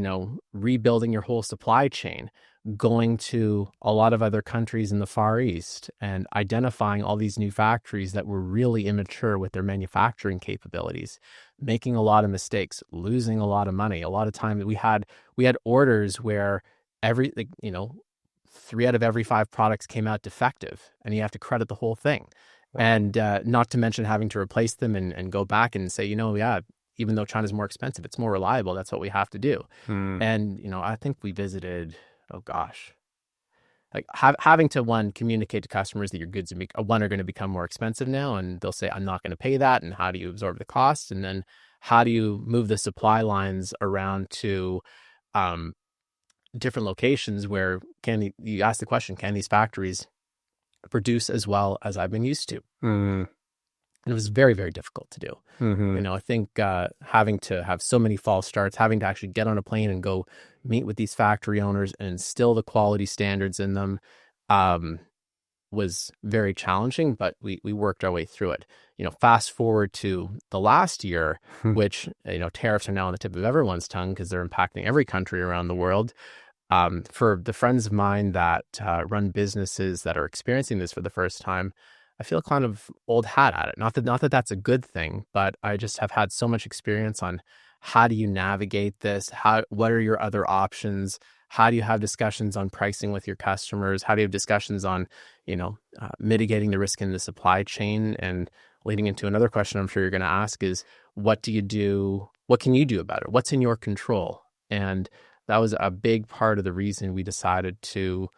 B: rebuilding your whole supply chain, going to a lot of other countries in the Far East and identifying all these new factories that were really immature with their manufacturing capabilities, making a lot of mistakes, losing a lot of money. A lot of time we had orders where 3 out of every 5 products came out defective, and you have to credit the whole thing. Wow. And not to mention having to replace them and go back and say, even though China's more expensive, it's more reliable. That's what we have to do. And, I think we visited, having to communicate to customers that your goods are going to become more expensive now. And they'll say, I'm not going to pay that. And how do you absorb the cost? And then how do you move the supply lines around to different locations where you ask the question, can these factories produce as well as I've been used to? And it was very, very difficult to do. I think having to have so many false starts, having to actually get on a plane and go meet with these factory owners and instill the quality standards in them was very challenging, but we worked our way through it. Fast forward to the last year, which, tariffs are now on the tip of everyone's tongue because they're impacting every country around the world. For the friends of mine that run businesses that are experiencing this for the first time, I feel kind of old hat at it. Not that that's a good thing, but I just have had so much experience on how do you navigate this? What are your other options? How do you have discussions on pricing with your customers? How do you have discussions on, mitigating the risk in the supply chain? And leading into another question I'm sure you're going to ask is, what do you do? What can you do about it? What's in your control? And that was a big part of the reason we decided to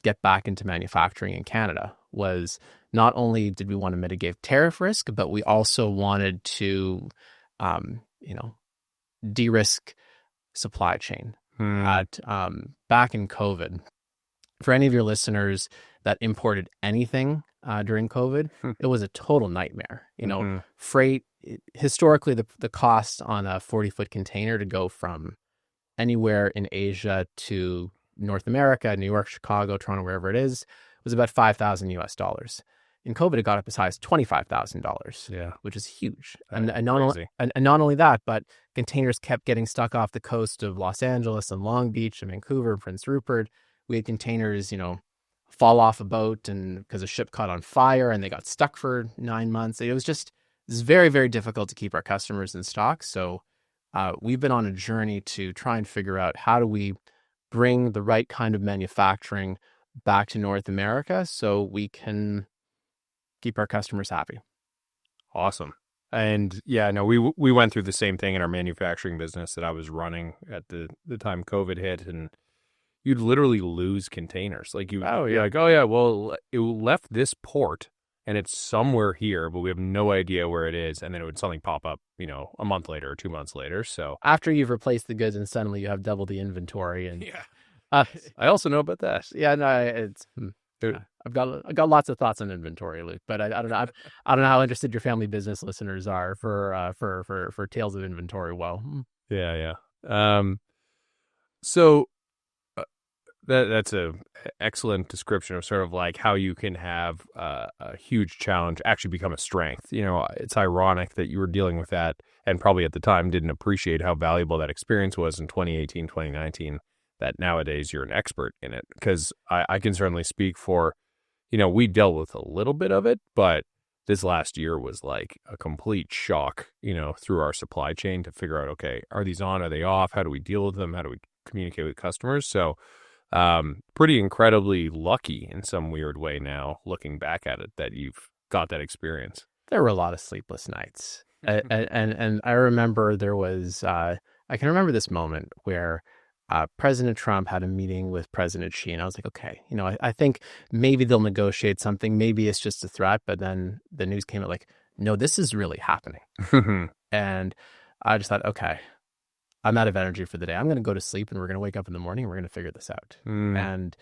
B: get back into manufacturing in Canada. Was not only did we want to mitigate tariff risk, but we also wanted to, de-risk supply chain. Back in COVID, for any of your listeners that imported anything during COVID, it was a total nightmare. Freight, historically, the cost on a 40-foot container to go from anywhere in Asia to North America, New York, Chicago, Toronto, wherever it is, was about $5,000. In COVID, it got up as high as $25,000, which is huge. And not only that, but containers kept getting stuck off the coast of Los Angeles and Long Beach and Vancouver and Prince Rupert. We had containers, fall off a boat and because a ship caught on fire and they got stuck for 9 months. It's very, very difficult to keep our customers in stock. So we've been on a journey to try and figure out how do we bring the right kind of manufacturing back to North America so we can keep our customers happy.
A: Awesome. And we went through the same thing in our manufacturing business that I was running at the time COVID hit, and you'd literally lose containers. Well, it left this port and it's somewhere here, but we have no idea where it is. And then it would suddenly pop up, a month later or 2 months later. So
B: after you've replaced the goods and suddenly you have double the inventory. And
A: I also know about that.
B: Yeah, no, it's. I've got lots of thoughts on inventory, Luke, but I don't know. I don't know how interested your family business listeners are for tales of inventory. Well,
A: yeah. So that's a excellent description of sort of like how you can have a huge challenge actually become a strength. It's ironic that you were dealing with that and probably at the time didn't appreciate how valuable that experience was in 2018, 2019. That nowadays you're an expert in it, because I can certainly speak for, we dealt with a little bit of it, but this last year was like a complete shock, through our supply chain to figure out, okay, are these on, are they off? How do we deal with them? How do we communicate with customers? So pretty incredibly lucky in some weird way now, looking back at it, that you've got that experience.
B: There were a lot of sleepless nights. and I remember there was, I can remember this moment where President Trump had a meeting with President Xi, and I was like, okay, I think maybe they'll negotiate something. Maybe it's just a threat. But then the news came out like, no, this is really happening. And I just thought, okay, I'm out of energy for the day. I'm going to go to sleep, and we're going to wake up in the morning, and we're going to figure this out. And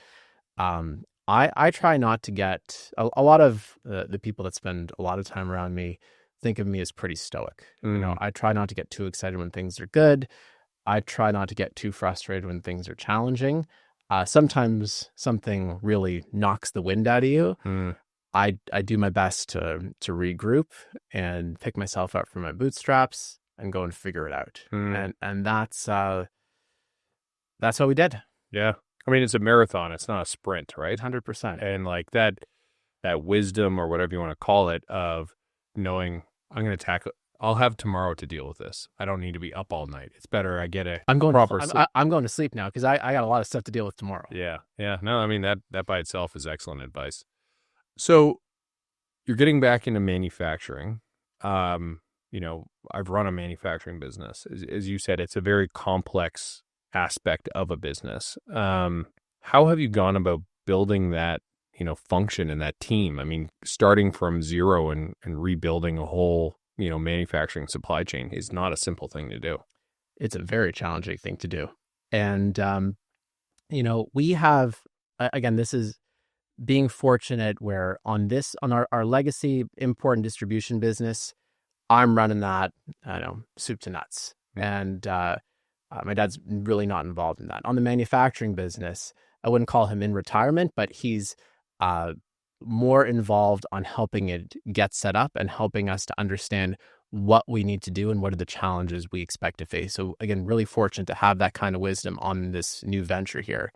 B: I try not to get a lot of the people that spend a lot of time around me think of me as pretty stoic.
A: Mm.
B: I try not to get too excited when things are good. I try not to get too frustrated when things are challenging. Sometimes something really knocks the wind out of you.
A: Mm.
B: I do my best to regroup and pick myself up from my bootstraps and go and figure it out. And that's what we did.
A: Yeah. I mean, it's a marathon. It's not a sprint, right?
B: 100%.
A: And like that wisdom or whatever you want to call it of knowing I'm going to tackle, I'll have tomorrow to deal with this. I don't need to be up all night. It's better I get
B: I'm going
A: proper
B: to sleep now because I got a lot of stuff to deal with tomorrow.
A: Yeah. Yeah. No, I mean, that by itself is excellent advice. So you're getting back into manufacturing. I've run a manufacturing business. As you said, it's a very complex aspect of a business. How have you gone about building that, function in that team? I mean, starting from zero and rebuilding a whole, manufacturing supply chain is not a simple thing to do.
B: It's a very challenging thing to do. And, we have, again, this is being fortunate where on our legacy import and distribution business, I'm running that, soup to nuts. And my dad's really not involved in that. On the manufacturing business, I wouldn't call him in retirement, but he's more involved on helping it get set up and helping us to understand what we need to do and what are the challenges we expect to face. So again, really fortunate to have that kind of wisdom on this new venture here.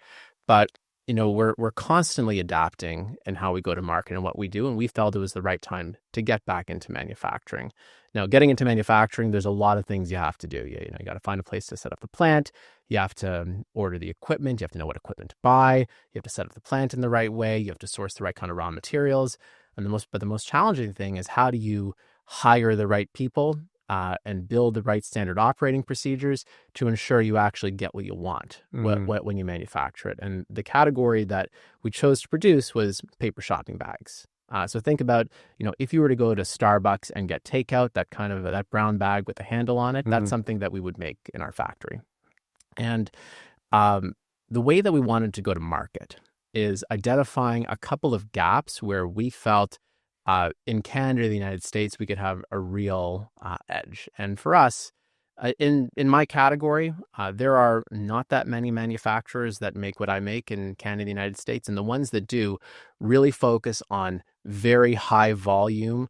B: But we're constantly adapting in how we go to market and what we do, and we felt it was the right time to get back into manufacturing. Now, getting into manufacturing, there's a lot of things you have to do. You got to find a place to set up the plant. You have to order the equipment. You have to know what equipment to buy. You have to set up the plant in the right way. You have to source the right kind of raw materials. And the most challenging thing is how do you hire the right people and build the right standard operating procedures to ensure you actually get what you want when you manufacture it. And the category that we chose to produce was paper shopping bags. So think about, if you were to go to Starbucks and get takeout, that brown bag with a handle on it, that's something that we would make in our factory. And the way that we wanted to go to market is identifying a couple of gaps where we felt in Canada, the United States, we could have a real edge. And for us, in my category, there are not that many manufacturers that make what I make in Canada, the United States. And the ones that do really focus on very high volume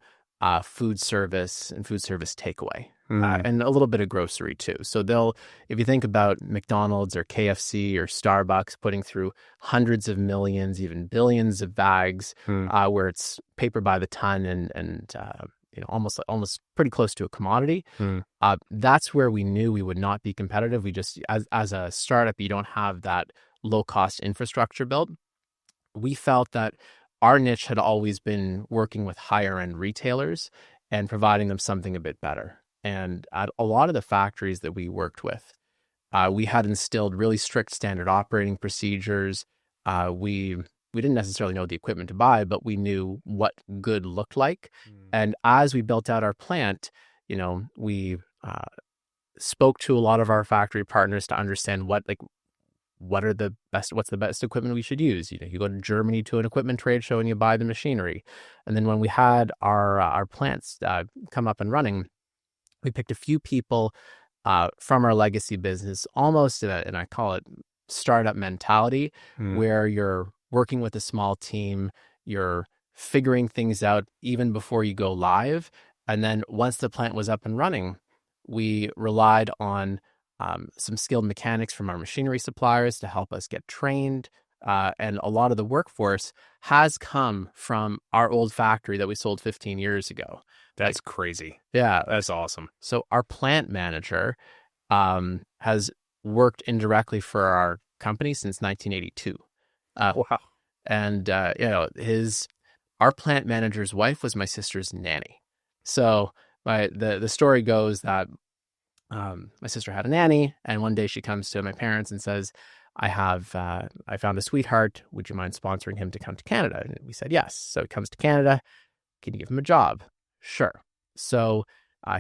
B: food service and food service takeaway. And a little bit of grocery too. So if you think about McDonald's or KFC or Starbucks putting through hundreds of millions, even billions of bags, where it's paper by the ton and almost pretty close to a commodity. That's where we knew we would not be competitive. We just, as a startup, you don't have that low cost infrastructure built. We felt that our niche had always been working with higher end retailers and providing them something a bit better. And at a lot of the factories that we worked with, we had instilled really strict standard operating procedures. We didn't necessarily know the equipment to buy, but we knew what good looked like. And as we built out our plant, we spoke to a lot of our factory partners to understand what's the best equipment we should use. You go to Germany to an equipment trade show and you buy the machinery. And then when we had our plants come up and running, we picked a few people from our legacy business, almost and I call it startup mentality, where you're working with a small team, you're figuring things out even before you go live. And then once the plant was up and running, we relied on some skilled mechanics from our machinery suppliers to help us get trained. And a lot of the workforce has come from our old factory that we sold 15 years ago.
A: That's crazy.
B: Yeah.
A: That's awesome.
B: So our plant manager has worked indirectly for our company since 1982.
A: Wow.
B: And, our plant manager's wife was my sister's nanny. So the story goes that my sister had a nanny, and one day she comes to my parents and says, I found a sweetheart. Would you mind sponsoring him to come to Canada? And we said, yes. So he comes to Canada. Can you give him a job? Sure. So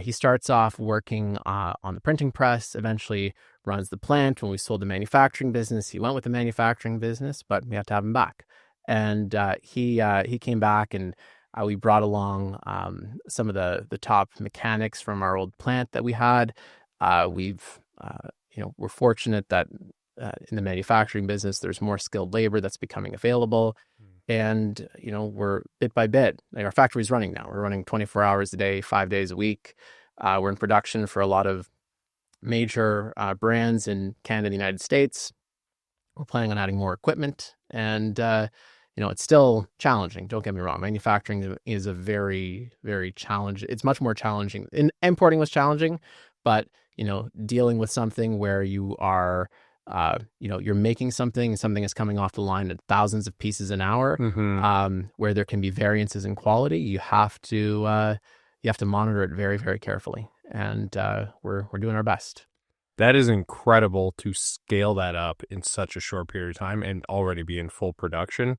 B: he starts off working on the printing press, eventually runs the plant. When we sold the manufacturing business, he went with the manufacturing business, but we have to have him back. And he came back and We brought along some of the top mechanics from our old plant that we had. We're fortunate that in the manufacturing business, there's more skilled labor that's becoming available. And, we're bit by bit, like our factory's running now. We're running 24 hours a day, 5 days a week. We're in production for a lot of major brands in Canada and the United States. We're planning on adding more equipment. And, it's still challenging. Don't get me wrong. Manufacturing is a very, very challenging. It's much more challenging. Importing was challenging, but, dealing with something where you are, you're making something is coming off the line at thousands of pieces an hour, where there can be variances in quality. You have to monitor it very, very carefully. And we're doing our best.
A: That is incredible to scale that up in such a short period of time and already be in full production.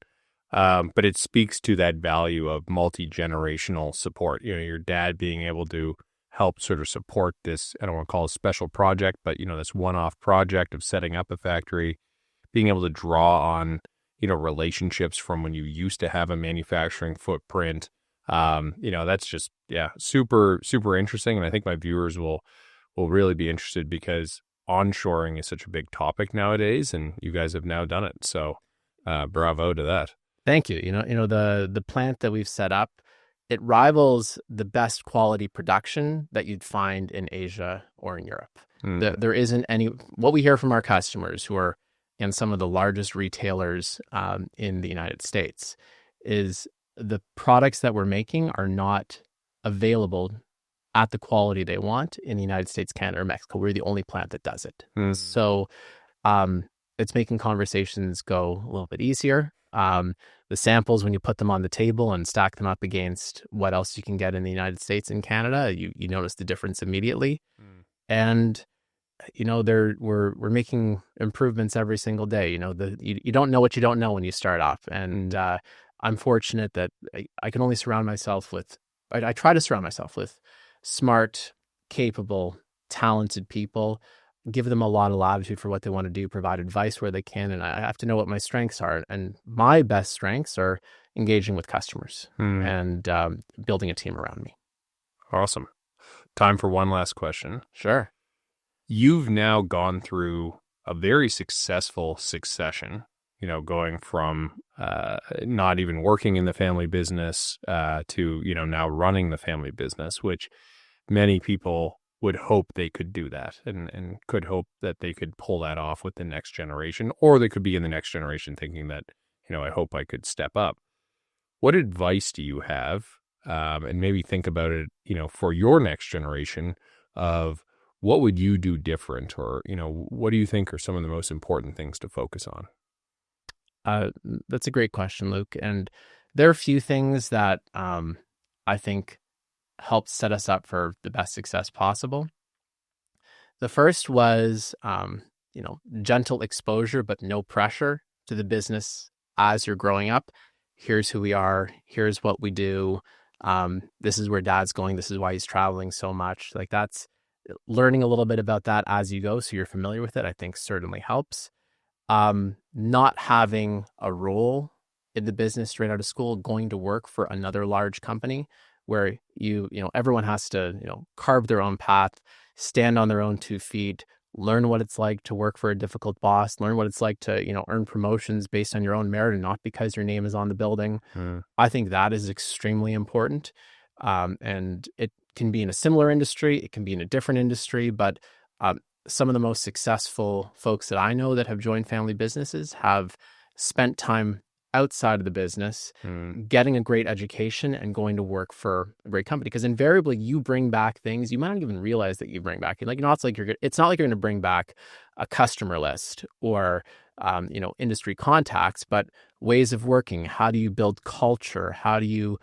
A: But it speaks to that value of multi-generational support. Your dad being able to help sort of support this, I don't want to call it a special project, but, this one-off project of setting up a factory, being able to draw on, relationships from when you used to have a manufacturing footprint. That's just, super, super interesting. And I think my viewers will really be interested because onshoring is such a big topic nowadays, and you guys have now done it. So bravo to that.
B: Thank you. The plant that we've set up, it rivals the best quality production that you'd find in Asia or in Europe. There isn't any, what we hear from our customers who are in some of the largest retailers in the United States is the products that we're making are not available at the quality they want in the United States, Canada, or Mexico. We're the only plant that does it. So it's making conversations go a little bit easier. The samples, when you put them on the table and stack them up against what else you can get in the United States and Canada, you notice the difference immediately. And, we're making improvements every single day. You don't know what you don't know when you start off. And I'm fortunate that I can only surround myself with, I try to surround myself with smart, capable, talented people, give them a lot of latitude for what they want to do, provide advice where they can. And I have to know what my strengths are. And my best strengths are engaging with customers and building a team around me.
A: Awesome. Time for one last question.
B: Sure.
A: You've now gone through a very successful succession, going from not even working in the family business to, now running the family business, which many people would hope they could do that and could hope that they could pull that off with the next generation, or they could be in the next generation thinking that, I hope I could step up. What advice do you have? And maybe think about it, for your next generation of what would you do different, or, what do you think are some of the most important things to focus on?
B: That's a great question, Luke. And there are a few things that I think helped set us up for the best success possible. The first was, gentle exposure, but no pressure to the business as you're growing up. Here's who we are. Here's what we do. This is where Dad's going. This is why he's traveling so much. Like, that's learning a little bit about that as you go, so you're familiar with it, I think certainly helps. Not having a role in the business straight out of school, going to work for another large company where everyone has to, carve their own path, stand on their own 2 feet, learn what it's like to work for a difficult boss, learn what it's like to, earn promotions based on your own merit and not because your name is on the building. I think that is extremely important. And it can be in a similar industry, it can be in a different industry, but some of the most successful folks that I know that have joined family businesses have spent time outside of the business, getting a great education and going to work for a great company. Because invariably you bring back things you might not even realize that you bring back. It's not like you're going to bring back a customer list or, industry contacts, but ways of working. How do you build culture? How do you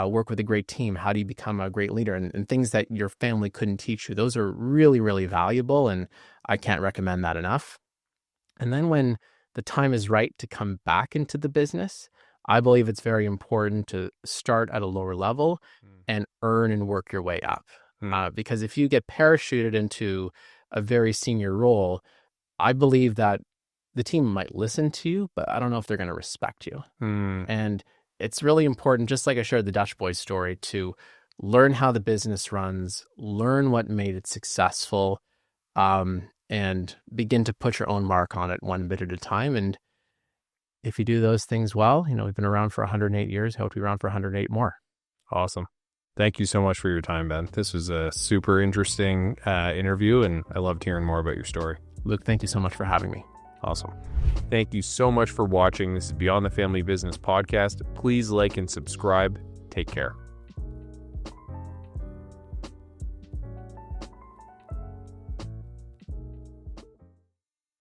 B: work with a great team? How do you become a great leader? And things that your family couldn't teach you. Those are really, really valuable. And I can't recommend that enough. And then when the time is right to come back into the business, I believe it's very important to start at a lower level and earn and work your way up. Because if you get parachuted into a very senior role, I believe that the team might listen to you, but I don't know if they're going to respect you. And it's really important, just like I shared the Dutch boy story, to learn how the business runs, learn what made it successful, and begin to put your own mark on it one bit at a time. And if you do those things well, we've been around for 108 years, hope to be around for 108 more.
A: Awesome. Thank you so much for your time, Ben. This was a super interesting interview, and I loved hearing more about your story.
B: Luke, thank you so much for having me.
A: Awesome. Thank you so much for watching. This is Beyond the Family Business Podcast. Please like and subscribe. Take care.